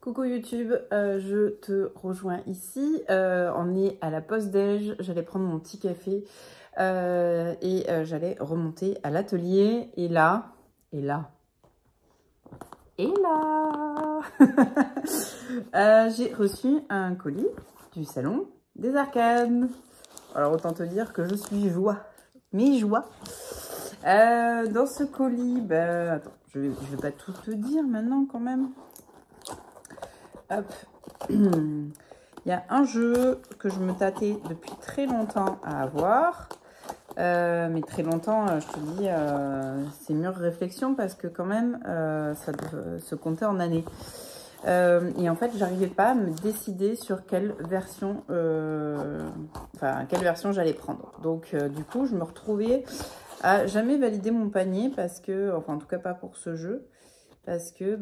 Coucou YouTube, je te rejoins ici. On est à la pause déj. J'allais prendre mon petit café et j'allais remonter à l'atelier. Et là, j'ai reçu un colis du salon des arcanes. Alors autant te dire que je suis joie, joie. Dans ce colis, attends, je vais pas tout te dire maintenant quand même. Hop. Il y a un jeu que je me tâtais depuis très longtemps à avoir. Mais très longtemps, je te dis, c'est mûre réflexion parce que quand même, ça doit se compter en années. Et en fait, j'arrivais pas à me décider sur quelle version, quelle version j'allais prendre. Donc, du coup, je me retrouvais à jamais valider mon panier parce que, enfin, en tout cas pas pour ce jeu, parce que,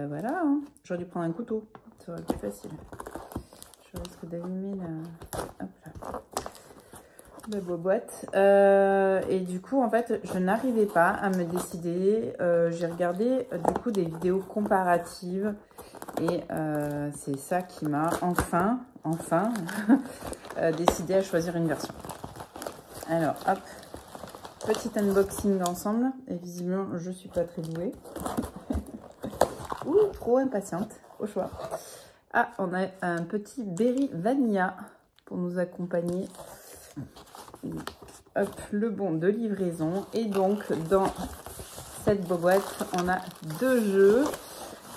voilà, hein, j'aurais dû prendre un couteau. Ça aurait été plus facile. Je risque d'allumer la boîte. Et du coup, en fait, je n'arrivais pas à me décider. J'ai regardé du coup des vidéos comparatives et c'est ça qui m'a enfin décidé à choisir une version. Alors, hop, petit unboxing ensemble. Et visiblement, je suis pas très douée. Ouh, trop impatiente, au choix. Ah, on a un petit Berry Vanilla pour nous accompagner. Hop, le bon de livraison. Et donc, dans cette boîte, on a deux jeux.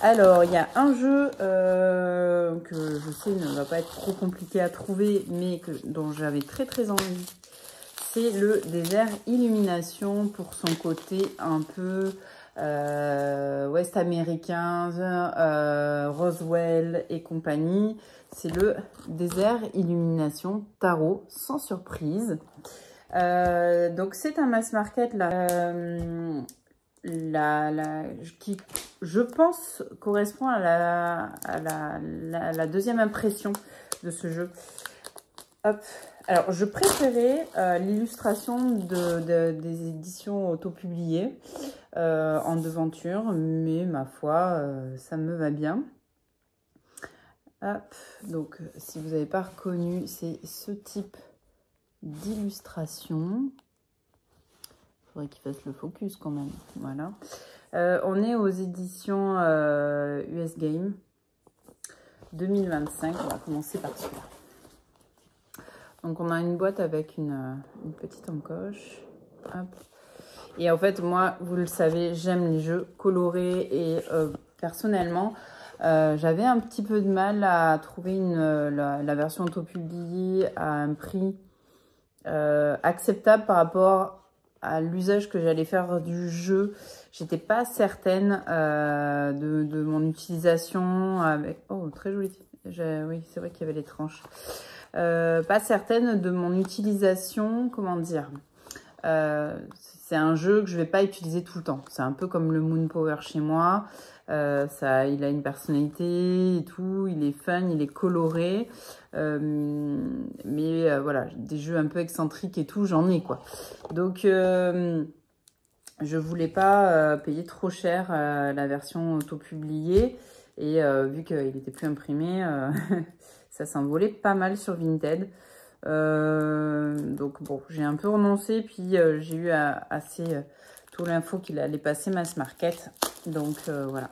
Alors, il y a un jeu que je sais ne va pas être trop compliqué à trouver, mais dont j'avais très envie. C'est le désert Illumination pour son côté un peu ouest américain, Roswell et compagnie. C'est le désert Illumination Tarot, sans surprise. Donc c'est un mass market qui, je pense, correspond à la deuxième impression de ce jeu. Hop. Alors, je préférais l'illustration des éditions auto-publiées en devanture, mais ma foi, ça me va bien. Hop. Donc, si vous n'avez pas reconnu, c'est ce type d'illustration. Il faudrait qu'il fasse le focus quand même. Voilà. On est aux éditions US Game 2025. On va commencer par celui-là. Donc, on a une boîte avec une petite encoche. Hop. Et en fait, moi, vous le savez, j'aime les jeux colorés. Et personnellement, j'avais un petit peu de mal à trouver la version auto-publiée à un prix acceptable par rapport à l'usage que j'allais faire du jeu. J'étais pas certaine de mon utilisation avec... Oh, très joli. Oui, c'est vrai qu'il y avait les tranches. Pas certaine de mon utilisation, comment dire. C'est un jeu que je vais pas utiliser tout le temps. C'est un peu comme le Moon Power chez moi. Il a une personnalité et tout. Il est fun, il est coloré. Mais voilà, des jeux un peu excentriques et tout, j'en ai quoi. Donc, je voulais pas payer trop cher la version auto-publiée. Et vu qu'il n'était plus imprimé, ça s'envolait pas mal sur Vinted. Donc bon, j'ai un peu renoncé. Puis j'ai eu assez tout l'info qu'il allait passer mass market. Donc voilà.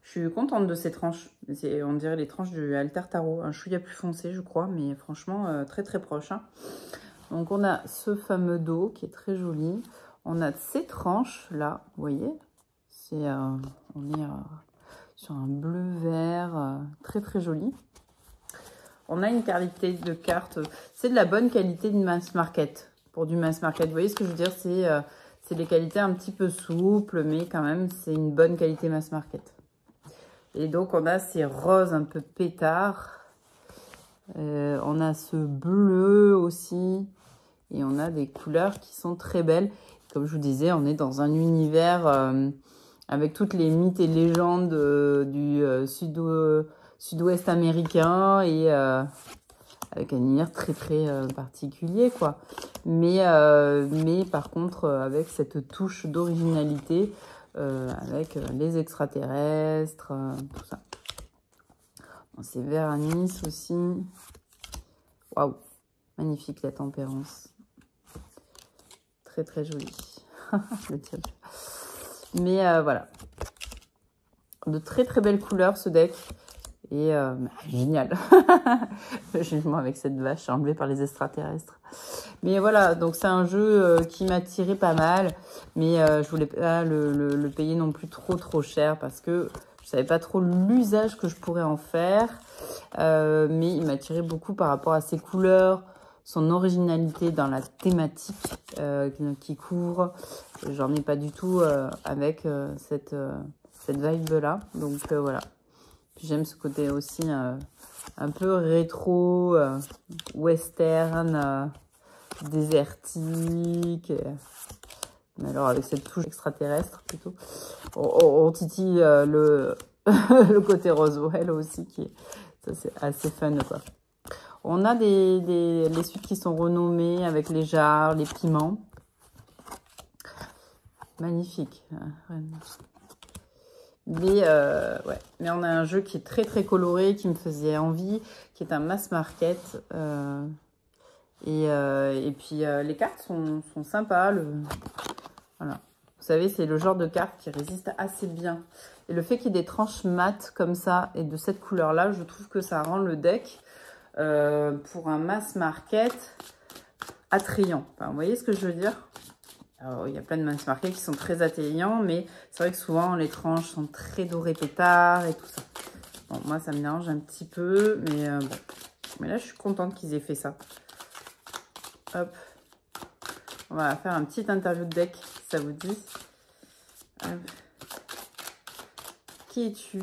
Je suis contente de ces tranches. On dirait les tranches du Alter Tarot. Un chouïa plus foncé, je crois. Mais franchement, très très proche. Hein. Donc on a ce fameux dos qui est très joli. On a ces tranches là, vous voyez. On est sur un bleu-vert très très joli. On a une qualité de carte. C'est de la bonne qualité de mass market. Pour du mass market, vous voyez ce que je veux dire? C'est des qualités un petit peu souples, mais quand même, c'est une bonne qualité mass market. Et donc, on a ces roses un peu pétards. On a ce bleu aussi. Et on a des couleurs qui sont très belles. Comme je vous disais, on est dans un univers avec toutes les mythes et légendes du sud-ouest américain et avec un univers très particulier quoi. Mais par contre avec cette touche d'originalité avec les extraterrestres, tout ça. Bon, c'est vert anis aussi. Waouh, magnifique la tempérance. Très très joli. Le diable. Mais voilà. De très très belles couleurs ce deck. Et génial. Le jugement avec cette vache enlevée par les extraterrestres. Mais voilà, donc c'est un jeu qui m'a tiré pas mal. Mais je voulais pas le payer non plus trop cher parce que je savais pas trop l'usage que je pourrais en faire. Mais il m'a tiré beaucoup par rapport à ses couleurs, son originalité dans la thématique qui couvre. J'en ai pas du tout avec cette vibe-là. Donc voilà. J'aime ce côté aussi un peu rétro, western, désertique. Mais alors avec cette touche extraterrestre plutôt. On titille le côté Roswell aussi, ça c'est assez fun quoi. On a les suites qui sont renommées avec les jarres, les piments. Magnifique. Mais ouais, mais on a un jeu qui est très très coloré, qui me faisait envie, qui est un mass market. Et puis les cartes sont sympas. Voilà. Vous savez, c'est le genre de carte qui résiste assez bien. Et le fait qu'il y ait des tranches mates comme ça et de cette couleur-là, je trouve que ça rend le deck pour un mass market attrayant. Enfin, vous voyez ce que je veux dire? Alors, il y a plein de mass market qui sont très attrayants, mais c'est vrai que souvent les tranches sont très dorées pétard et tout ça. Bon, moi ça me dérange un petit peu, mais bon. Mais là je suis contente qu'ils aient fait ça. Hop. On va faire un petit interview de deck, si ça vous dit. Hop. Qui es-tu?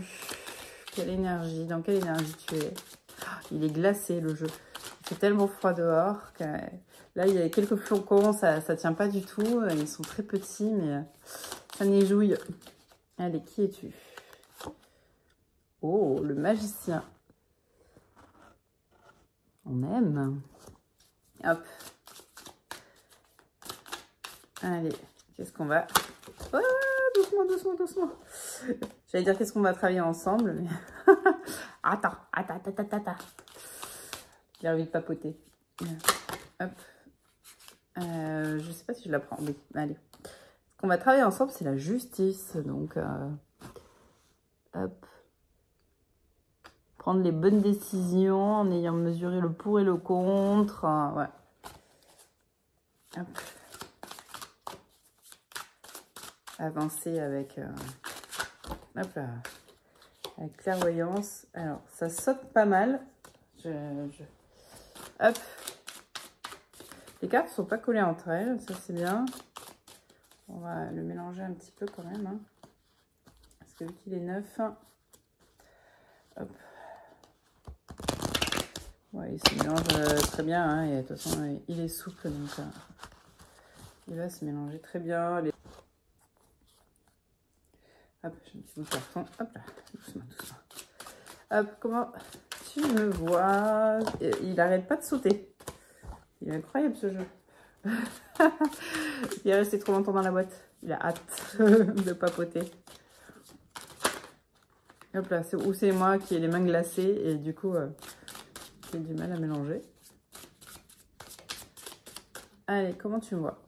Quelle énergie? Dans quelle énergie tu es? Il est glacé le jeu. Il fait tellement froid dehors que... Là, il y a quelques flocons, ça tient pas du tout. Ils sont très petits, mais ça neigeouille. Allez, qui es-tu? Oh, le magicien. On aime. Hop. Allez, qu'est-ce qu'on va... Oh, doucement, doucement, doucement. J'allais dire qu'est-ce qu'on va travailler ensemble, mais... Attends. J'ai envie de papoter. Hop. Je sais pas si je la prends. Oui, allez. Ce qu'on va travailler ensemble, c'est la justice. Donc, hop. Prendre les bonnes décisions en ayant mesuré le pour et le contre. Ouais. Hop. Avancer avec, hop là, avec clairvoyance. Alors, ça saute pas mal. Hop. Les cartes ne sont pas collées entre elles, ça c'est bien. On va le mélanger un petit peu quand même. Hein. Parce que vu qu'il est neuf, hop. Ouais, il se mélange très bien. Hein, et de toute façon, il est souple, donc il va se mélanger très bien. Hop, j'ai un petit bout de carton. Hop là, doucement, doucement. Hop, comment tu me vois? Il n'arrête pas de sauter. Il est incroyable ce jeu. Il est resté trop longtemps dans la boîte. Il a hâte de papoter. Hop là, c'est moi qui ai les mains glacées et du coup, j'ai du mal à mélanger. Allez, comment tu me vois?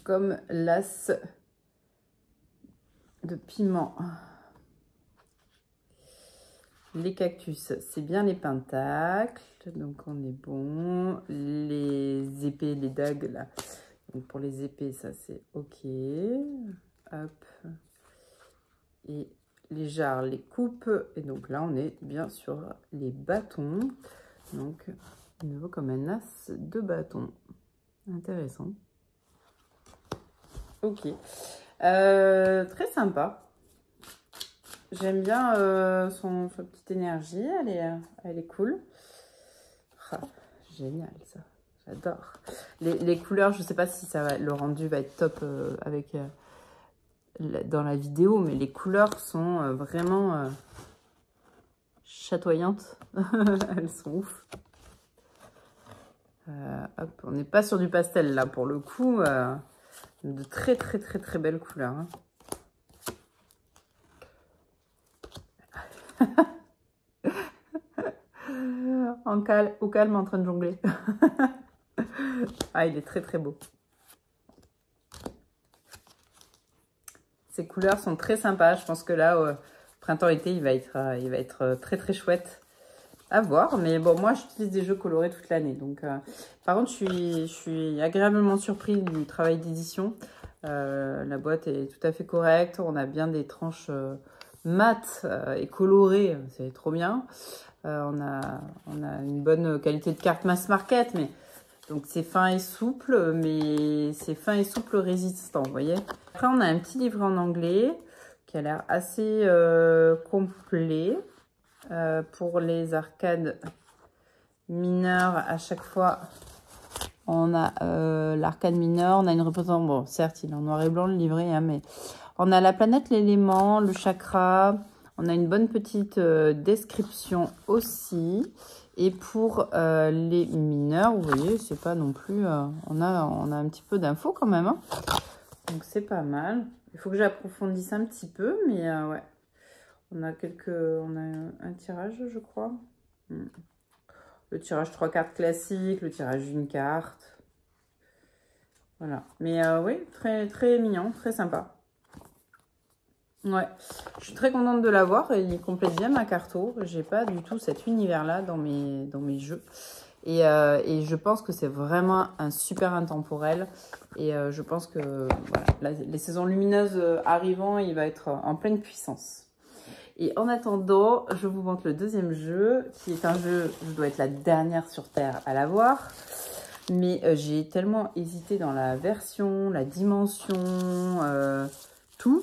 Comme l'as de piment. Les cactus, c'est bien les pentacles, donc on est bon. Les épées, les dagues, là. Donc pour les épées, ça c'est ok. Hop. Et les jarres, les coupes. Et donc là, on est bien sur les bâtons. Donc, il me vaut comme un as de bâton. Intéressant. Ok. Très sympa. J'aime bien sa petite énergie, elle est cool. Ah, génial ça, j'adore. Les couleurs, je sais pas si le rendu va être top avec dans la vidéo, mais les couleurs sont vraiment chatoyantes. Elles sont ouf. Hop, on n'est pas sur du pastel là pour le coup. De très belles couleurs. Hein. Au calme, en train de jongler. Ah, il est très beau. Ces couleurs sont très sympas. Je pense que là, printemps-été, il va être très chouette à voir. Mais bon, moi, j'utilise des jeux colorés toute l'année. Donc, par contre, je suis agréablement surprise du travail d'édition. La boîte est tout à fait correcte. On a bien des tranches mates et colorées. C'est trop bien. On a une bonne qualité de carte mass market, mais donc c'est fin et souple, mais c'est fin et souple résistant, vous voyez. Après, on a un petit livret en anglais qui a l'air assez complet pour les arcades mineures. À chaque fois, on a l'arcade mineur, on a une représentation. Bon, certes, il est en noir et blanc le livret, hein, mais on a la planète, l'élément, le chakra. On a une bonne petite description aussi. Et pour les mineurs, vous voyez, c'est pas non plus... on a un petit peu d'infos quand même. Hein. Donc, c'est pas mal. Il faut que j'approfondisse un petit peu, mais ouais. On a un tirage, je crois. Le tirage 3 cartes classique, le tirage d'une carte. Voilà. Mais oui, très mignon, très sympa. Ouais, je suis très contente de l'avoir. Il complète bien ma carto. J'ai pas du tout cet univers-là dans mes jeux. Et je pense que c'est vraiment un super intemporel. Et je pense que voilà, les saisons lumineuses arrivant, il va être en pleine puissance. Et en attendant, je vous montre le deuxième jeu, qui est un jeu, je dois être la dernière sur Terre à l'avoir. Mais j'ai tellement hésité dans la version, la dimension, tout.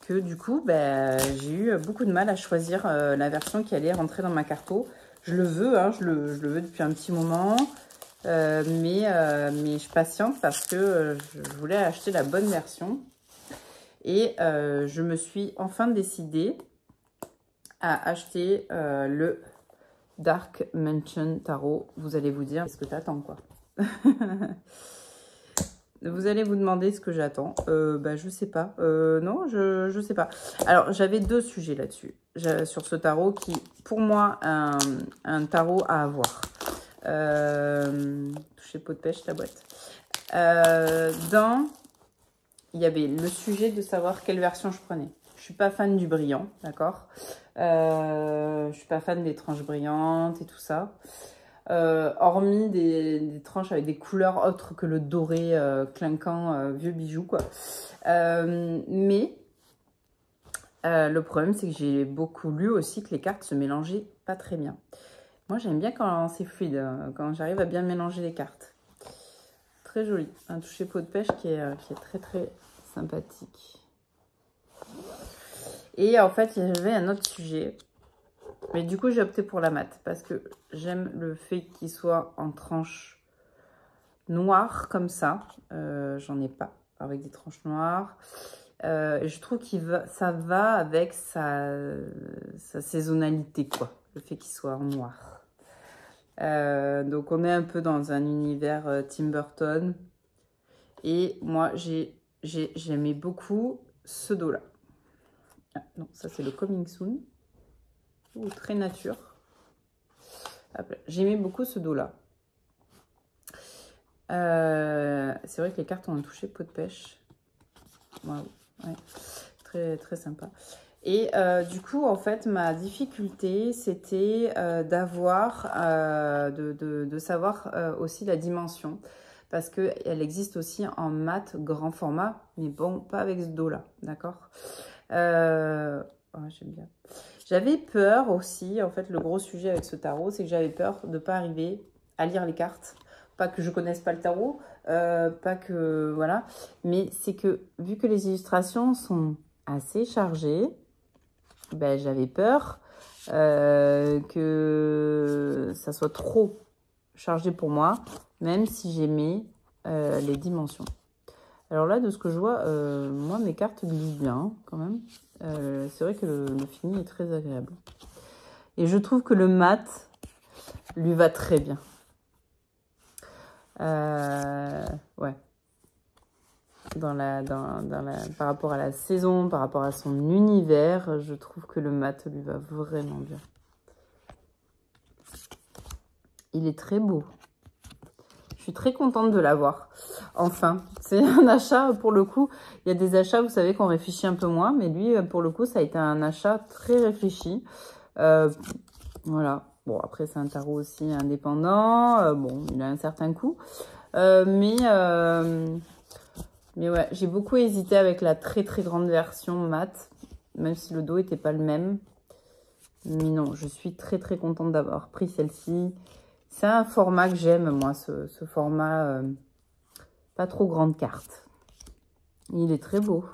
Que du coup, j'ai eu beaucoup de mal à choisir la version qui allait rentrer dans ma carto. Je le veux, hein, je le veux depuis un petit moment, mais je patiente parce que je voulais acheter la bonne version. Et je me suis enfin décidée à acheter le Dark Mansion Tarot. Vous allez vous dire, est-ce que t'attends quoi? Vous allez vous demander ce que j'attends. Je sais pas. Non, je sais pas. Alors, j'avais deux sujets là-dessus. Sur ce tarot qui, pour moi, un tarot à avoir. Toucher pot de pêche, la boîte. Il y avait le sujet de savoir quelle version je prenais. Je suis pas fan du brillant, d'accord. Je suis pas fan des tranches brillantes et tout ça. Hormis des tranches avec des couleurs autres que le doré clinquant vieux bijou quoi. Mais le problème c'est que j'ai beaucoup lu aussi que les cartes se mélangeaient pas très bien. Moi j'aime bien quand c'est fluide, quand j'arrive à bien mélanger les cartes. Très joli, un toucher pot de pêche qui est très sympathique. Et en fait il y avait un autre sujet. Mais du coup, j'ai opté pour la mat parce que j'aime le fait qu'il soit en tranches noires comme ça. J'en ai pas avec des tranches noires. Et je trouve ça va avec sa saisonnalité, quoi. Le fait qu'il soit en noir. Donc, on est un peu dans un univers Tim Burton. Et moi, j'aimais beaucoup ce dos-là. Ah, non, ça, c'est le Coming Soon. Ou très nature. J'aimais beaucoup ce dos-là. C'est vrai que les cartes ont un toucher pot de pêche. Wow. Ouais. Très sympa. Et du coup, en fait, ma difficulté, c'était d'avoir, de savoir aussi la dimension. Parce qu'elle existe aussi en mat grand format, mais bon, pas avec ce dos-là, d'accord. J'aime bien. J'avais peur aussi, en fait, le gros sujet avec ce tarot, c'est que j'avais peur de ne pas arriver à lire les cartes. Pas que je connaisse pas le tarot, pas que, voilà. Mais c'est que, vu que les illustrations sont assez chargées, j'avais peur que ça soit trop chargé pour moi, même si j'aimais les dimensions. Alors là, de ce que je vois, moi, mes cartes glissent bien, hein, quand même. C'est vrai que le fini est très agréable. Et je trouve que le mat lui va très bien. Ouais. par rapport à la saison, par rapport à son univers, je trouve que le mat lui va vraiment bien. Il est très beau. Je suis très contente de l'avoir. Enfin, c'est un achat, pour le coup, il y a des achats, vous savez, qu'on réfléchit un peu moins, mais lui, pour le coup, ça a été un achat très réfléchi. Voilà. Bon, après, c'est un tarot aussi indépendant. Bon, il a un certain coût. Mais ouais, j'ai beaucoup hésité avec la très très grande version mat, même si le dos n'était pas le même. Mais non, je suis très très contente d'avoir pris celle-ci. C'est un format que j'aime, moi, ce format pas trop grande carte. Il est très beau.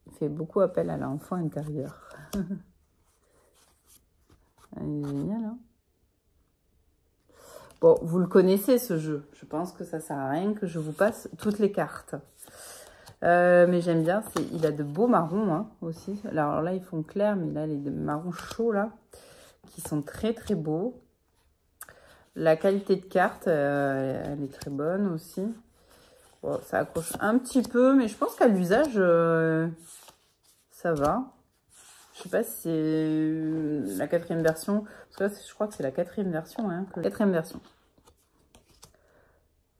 Il fait beaucoup appel à l'enfant intérieur. Il est génial, hein? Bon, vous le connaissez, ce jeu. Je pense que ça sert à rien que je vous passe toutes les cartes. Mais j'aime bien. Il a de beaux marrons, hein, aussi. Alors là, ils font clair, mais là, les marrons chauds, là, qui sont très, très beaux. La qualité de carte, elle est très bonne aussi. Bon, ça accroche un petit peu, mais je pense qu'à l'usage, ça va. Je sais pas si c'est la 4e version. Parce que là, je crois que c'est la 4e version. Hein, 4e version.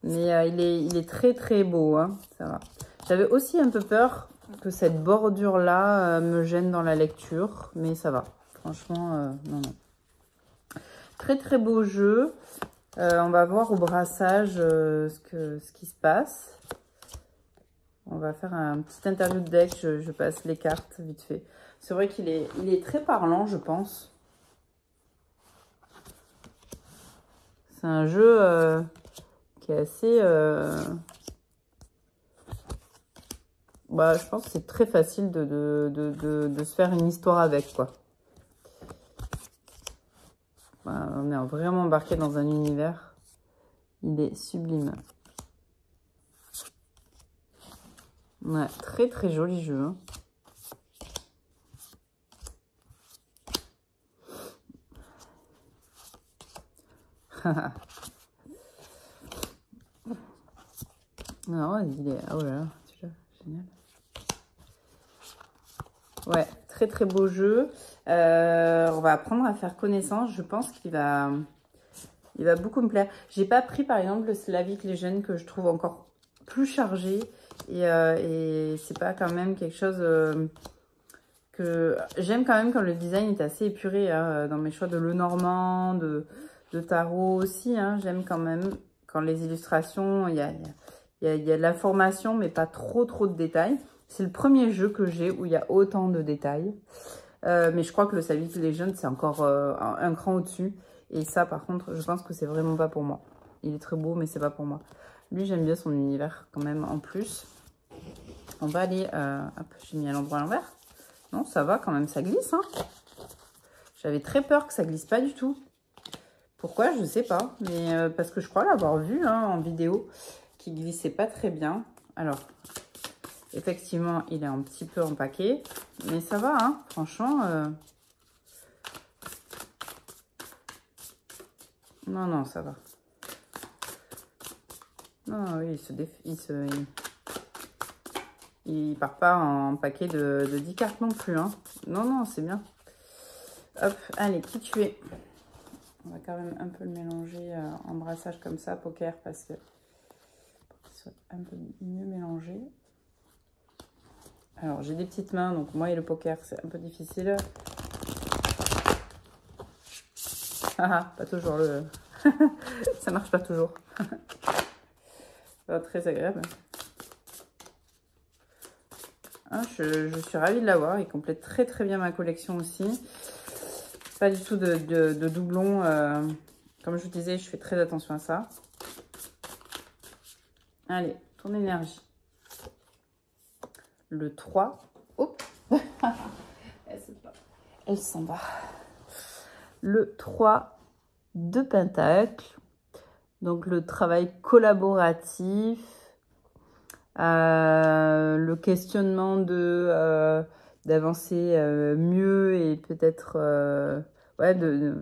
Mais il est très très beau. Hein, ça va. J'avais aussi un peu peur que cette bordure-là me gêne dans la lecture. Mais ça va. Franchement, non, non. Très très beau jeu. On va voir au brassage ce qui se passe. On va faire un petit interview de deck. Je passe les cartes vite fait. C'est vrai qu'il est très parlant, je pense. C'est un jeu qui est assez... Bah, je pense que c'est très facile de se faire une histoire avec, quoi. Bah, on est vraiment embarqué dans un univers. Il est sublime. Ouais, très très joli jeu. Hein. Non, il est... Oh là là, celui-là, génial. Ouais, très très beau jeu. On va apprendre à faire connaissance. Je pense qu'il va beaucoup me plaire. J'ai pas pris par exemple le Slavic Legend que je trouve encore plus chargé. Et c'est pas quand même quelque chose que... J'aime quand même quand le design est assez épuré, hein, dans mes choix de Lenormand, de tarot aussi. Hein, j'aime quand même quand les illustrations, il y a de l'information, mais pas trop de détails. C'est le premier jeu que j'ai où il y a autant de détails. Mais je crois que le Slavic Legend, c'est encore un cran au-dessus. Et ça, par contre, je pense que c'est vraiment pas pour moi. Il est très beau, mais c'est pas pour moi. Lui, j'aime bien son univers quand même en plus. On va aller... hop, j'ai mis à l'endroit à l'envers. Non, ça va quand même, ça glisse. Hein. J'avais très peur que ça glisse pas du tout. Pourquoi, je sais pas. Mais parce que je crois l'avoir vu, hein, en vidéo, qui glissait pas très bien. Alors... Effectivement, il est un petit peu empaqué, mais ça va, hein, franchement. Non, non, ça va. Non, oui, il part pas en paquet de 10 cartes non plus, hein. Non, non, c'est bien. Hop, allez, qui tu es? On va quand même un peu le mélanger en brassage comme ça, poker, parce que pour qu'il soit un peu mieux mélangé. Alors, j'ai des petites mains, donc moi et le poker, c'est un peu difficile. Ah, pas toujours le... Ça marche pas toujours. Pas très agréable. Ah, je suis ravie de l'avoir. Il complète très très bien ma collection aussi. Pas du tout de doublons. Comme je vous disais, je fais très attention à ça. Allez, ton énergie. Le 3. Hop. Elle s'en va. Le 3 de Pentacle. Donc le travail collaboratif. Le questionnement d'avancer mieux et peut-être ouais, de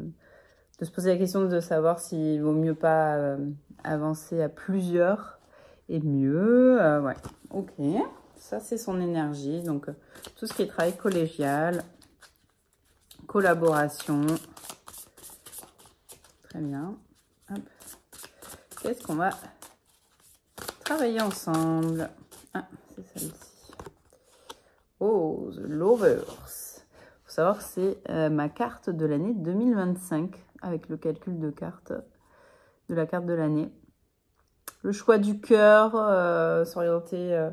se poser la question de savoir s'il vaut mieux pas avancer à plusieurs et mieux. Ouais, ok. Ça, c'est son énergie. Donc, tout ce qui est travail collégial, collaboration. Très bien. Qu'est-ce qu'on va travailler ensemble? Ah, c'est celle-ci. Oh, The Lovers. Faut savoir que c'est ma carte de l'année 2025 avec le calcul de cartes, de la carte de l'année. Le choix du cœur, s'orienter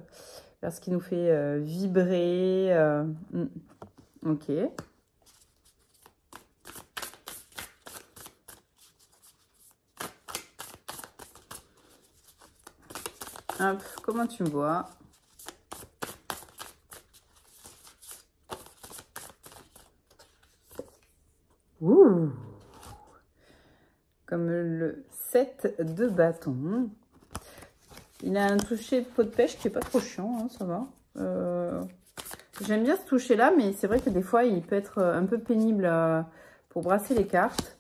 vers ce qui nous fait vibrer. Ok. Hop, comment tu me vois? Ouh! Comme le 7 de bâton. Il a un toucher de peau de pêche qui est pas trop chiant, hein, ça va. J'aime bien ce toucher-là, mais c'est vrai que des fois, il peut être un peu pénible pour brasser les cartes.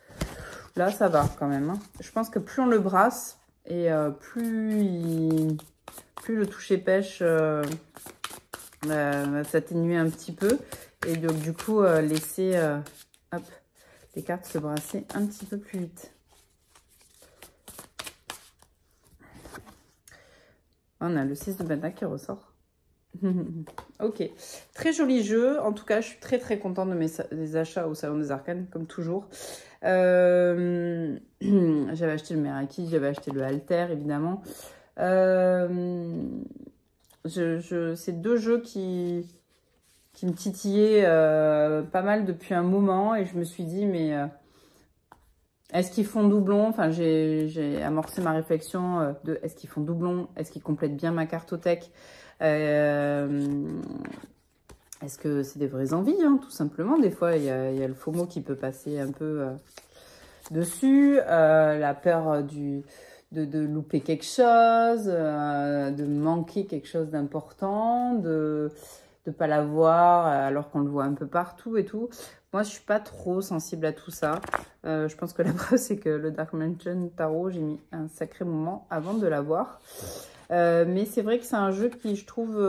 Là, ça va quand même. Hein. Je pense que plus on le brasse, et plus le toucher pêche va s'atténuer un petit peu. Et donc, du coup, laisser hop, les cartes se brasser un petit peu plus vite. On a le 6 de pentacle qui ressort. Ok, très joli jeu. En tout cas, je suis très très contente de mes achats au Salon des Arcanes, comme toujours. J'avais acheté le Meraki, j'avais acheté le Alter, évidemment. C'est deux jeux qui me titillaient pas mal depuis un moment. Et je me suis dit, mais est-ce qu'ils font doublon? Enfin, j'ai amorcé ma réflexion de est-ce qu'ils font doublon? Est-ce qu'ils complètent bien ma cartothèque? Est-ce que c'est des vraies envies, hein, tout simplement? Des fois, il y a le FOMO qui peut passer un peu dessus, la peur de louper quelque chose, de manquer quelque chose d'important, de ne pas l'avoir alors qu'on le voit un peu partout et tout. Moi, je suis pas trop sensible à tout ça. Je pense que la preuve, c'est que le Dark Mansion Tarot, j'ai mis un sacré moment avant de l'avoir. Mais c'est vrai que c'est un jeu qui, je trouve,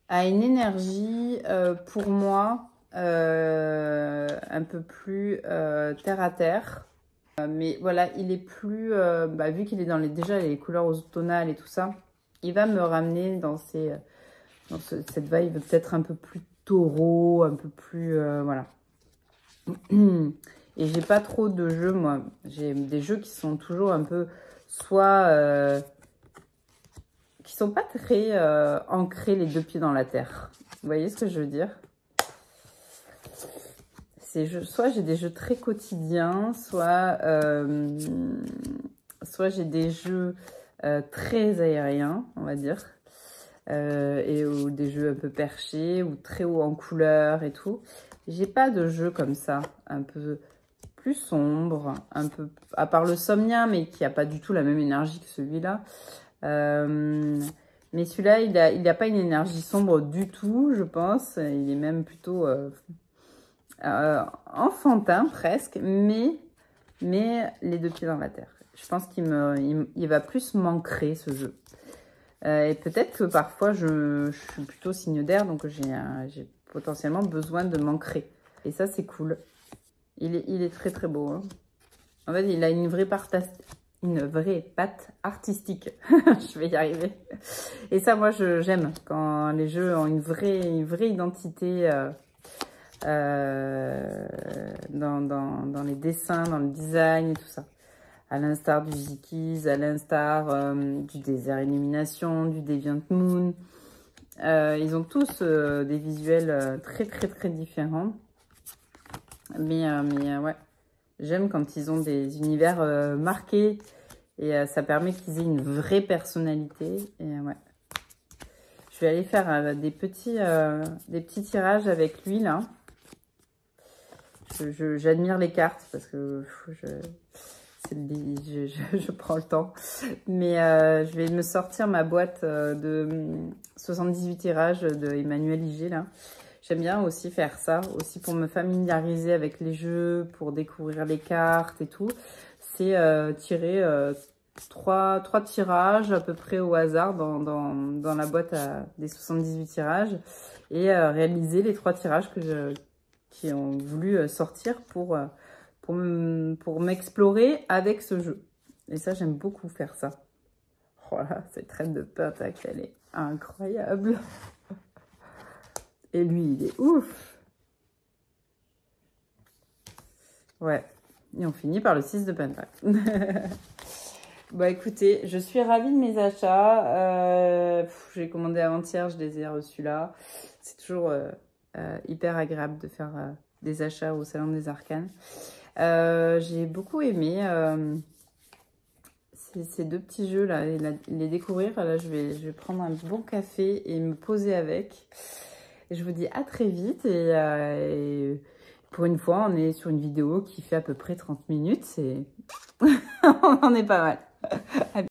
a une énergie pour moi un peu plus terre à terre. Mais voilà, il est plus, vu qu'il est dans déjà les couleurs automnales et tout ça, il va me ramener dans cette vibe peut-être un peu plus taureau, un peu plus, voilà. Et j'ai pas trop de jeux, moi. J'ai des jeux qui sont toujours un peu, soit qui sont pas très ancrés les deux pieds dans la terre. Vous voyez ce que je veux dire? Soit j'ai des jeux très quotidiens, soit j'ai des jeux très aériens, on va dire, ou des jeux un peu perchés, ou très haut en couleur et tout. J'ai pas de jeu comme ça, un peu plus sombre, un peu, à part le Somnia, mais qui a pas du tout la même énergie que celui-là. Mais celui-là, il a pas une énergie sombre du tout, je pense. Il est même plutôt enfantin presque, mais les deux pieds dans la terre. Je pense il va plus m'ancrer ce jeu. Et peut-être que parfois je suis plutôt signe d'air, donc j'ai potentiellement besoin de m'ancrer. Et ça, c'est cool. Il est très très beau. Hein. En fait, il a une vraie patte artistique. Je vais y arriver. Et ça, moi, j'aime quand les jeux ont une vraie identité dans les dessins, dans le design et tout ça. À l'instar du Zikiz, à l'instar du Désert Illumination, du Deviant Moon. Ils ont tous des visuels très très très différents. Mais ouais, j'aime quand ils ont des univers marqués et ça permet qu'ils aient une vraie personnalité. Et ouais. Je vais aller faire des petits tirages avec lui là. J'admire les cartes parce que je prends le temps. Mais je vais me sortir ma boîte de 78 tirages de Emmanuel Iger là. J'aime bien aussi faire ça, aussi pour me familiariser avec les jeux, pour découvrir les cartes et tout. C'est tirer trois tirages à peu près au hasard dans la boîte des 78 tirages et réaliser les 3 tirages qui ont voulu sortir pour m'explorer avec ce jeu. Et ça, j'aime beaucoup faire ça. Voilà, cette traîne de pentacle, elle est incroyable. Et lui, il est ouf. Ouais. Et on finit par le 6 de pentacle. Bah écoutez, je suis ravie de mes achats. J'ai commandé avant-hier, je les ai reçus là. C'est toujours hyper agréable de faire des achats au Salon des Arcanes. J'ai beaucoup aimé ces 2 petits jeux là, et les découvrir. Là, je vais prendre un bon café et me poser avec. Et je vous dis à très vite. Et pour une fois, on est sur une vidéo qui fait à peu près 30 minutes. On en est pas mal.